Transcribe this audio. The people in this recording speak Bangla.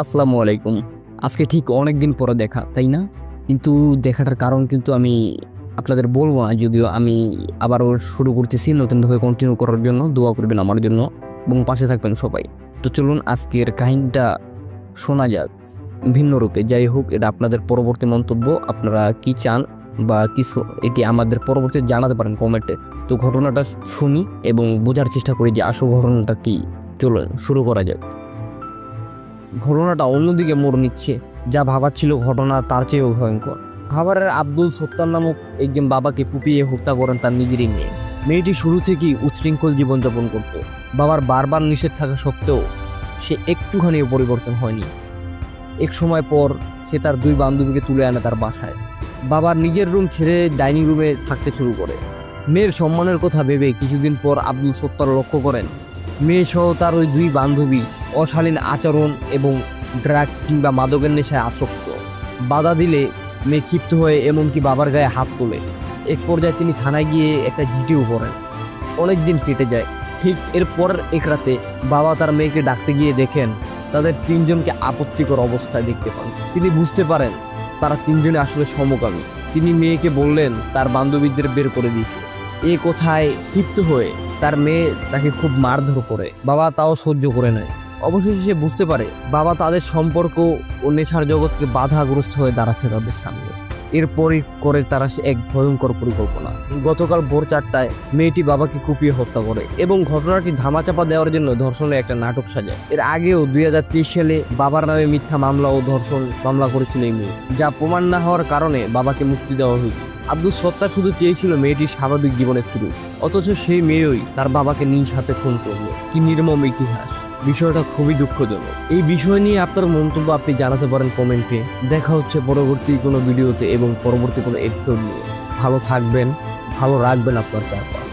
আসসালামু আলাইকুম। আজকে ঠিক অনেক দিন পরে দেখা, তাই না? কিন্তু দেখাটার কারণ কিন্তু আমি আপনাদের বলবো না, যদিও আমি আবারও শুরু করতেছি নতুনভাবে কন্টিনিউ করার জন্য। দোয়া করবেন আমার জন্য এবং পাশে থাকবেন সবাই। তো চলুন আজকের কাহিনীটা শোনা যাক ভিন্ন রূপে। যাই হোক, এটা আপনাদের পরবর্তী মন্তব্য। আপনারা কি চান বা কিছু এটি আমাদের পরবর্তী জানাতে পারেন কমেন্টে। তো ঘটনাটা শুনি এবং বোঝার চেষ্টা করি যে আসল ঘটনাটা কি। চলুন শুরু করা যাক। ঘটনাটা অন্যদিকে মোড় নিচ্ছে। যা ভাবার ছিল ঘটনা তার চেয়েও ভয়ঙ্কর। খাবারের আব্দুল সত্তার নামক একজন বাবাকে কুপিয়ে হত্যা করেন তার নিজেরই মেয়ে। মেয়েটি শুরু থেকেই উচ্ছৃঙ্খল জীবনযাপন করত। বাবার বারবার নিষেধ থাকা সত্ত্বেও সে একটুখানিও পরিবর্তন হয়নি। এক সময় পর সে তার দুই বান্ধবীকে তুলে আনে তার বাসায়। বাবার নিজের রুম ছেড়ে ডাইনিং রুমে থাকতে শুরু করে। মেয়ের সম্মানের কথা ভেবে কিছুদিন পর আব্দুল সত্তার লক্ষ্য করেন মেয়ে সহ তার ওই দুই বান্ধবী অশালীন আচরণ এবং ড্রাগস কিংবা মাদকের নেশায় আসক্ত। বাধা দিলে মেয়ে ক্ষিপ্ত হয়ে এমনকি বাবার গায়ে হাত তোলে। এক পর্যায়ে তিনি থানায় গিয়ে একটা জিডিও করেন। অনেক দিন কেটে যায়। ঠিক এরপর এক রাতে বাবা তার মেয়েকে ডাকতে গিয়ে দেখেন তাদের তিনজনকে আপত্তিকর অবস্থায় দেখতে পান। তিনি বুঝতে পারেন তারা তিনজনে আসলে সমকামী। তিনি মেয়েকে বললেন তার বান্ধবীদের বের করে দিতে। এ কথায় ক্ষিপ্ত হয়ে তার মেয়ে তাকে খুব মারধর করে। বাবা তাও সহ্য করে নেয়। অবশেষে সে বুঝতে পারে বাবা তাদের সম্পর্ক ও নেশার জগৎকে বাধাগ্রস্ত হয়ে দাঁড়াচ্ছে তাদের সামনে। এরপরই করে তারা এক ভয়ঙ্কর পরিকল্পনা। গতকাল ভোর 4টায় মেয়েটি বাবাকে কুপিয়ে হত্যা করে এবং ঘটনাটি ধামাচাপা দেওয়ার জন্য ধর্ষণের একটা নাটক সাজায়। এর আগেও 2023 সালে বাবার নামে মিথ্যা মামলা ও ধর্ষণ মামলা করেছিল এই মেয়ে, যা প্রমাণ না হওয়ার কারণে বাবাকে মুক্তি দেওয়া হয়েছে। আব্দুল সত্তার শুধু চেয়েছিল মেয়েটির স্বাভাবিক জীবনে ফিরুক, অথচ সেই মেয়েই তার বাবাকে নিজ হাতে খুন করলো। কি নির্মম ইতিহাস! বিষয়টা খুবই দুঃখজনক। এই বিষয় নিয়ে আপনার মন্তব্য আপনি জানাতে পারেন কমেন্টে। দেখা হচ্ছে পরবর্তী কোনো ভিডিওতে এবং পরবর্তী কোনো এপিসোড নিয়ে। ভালো থাকবেন, ভালো রাখবেন আপনার চারপাশ।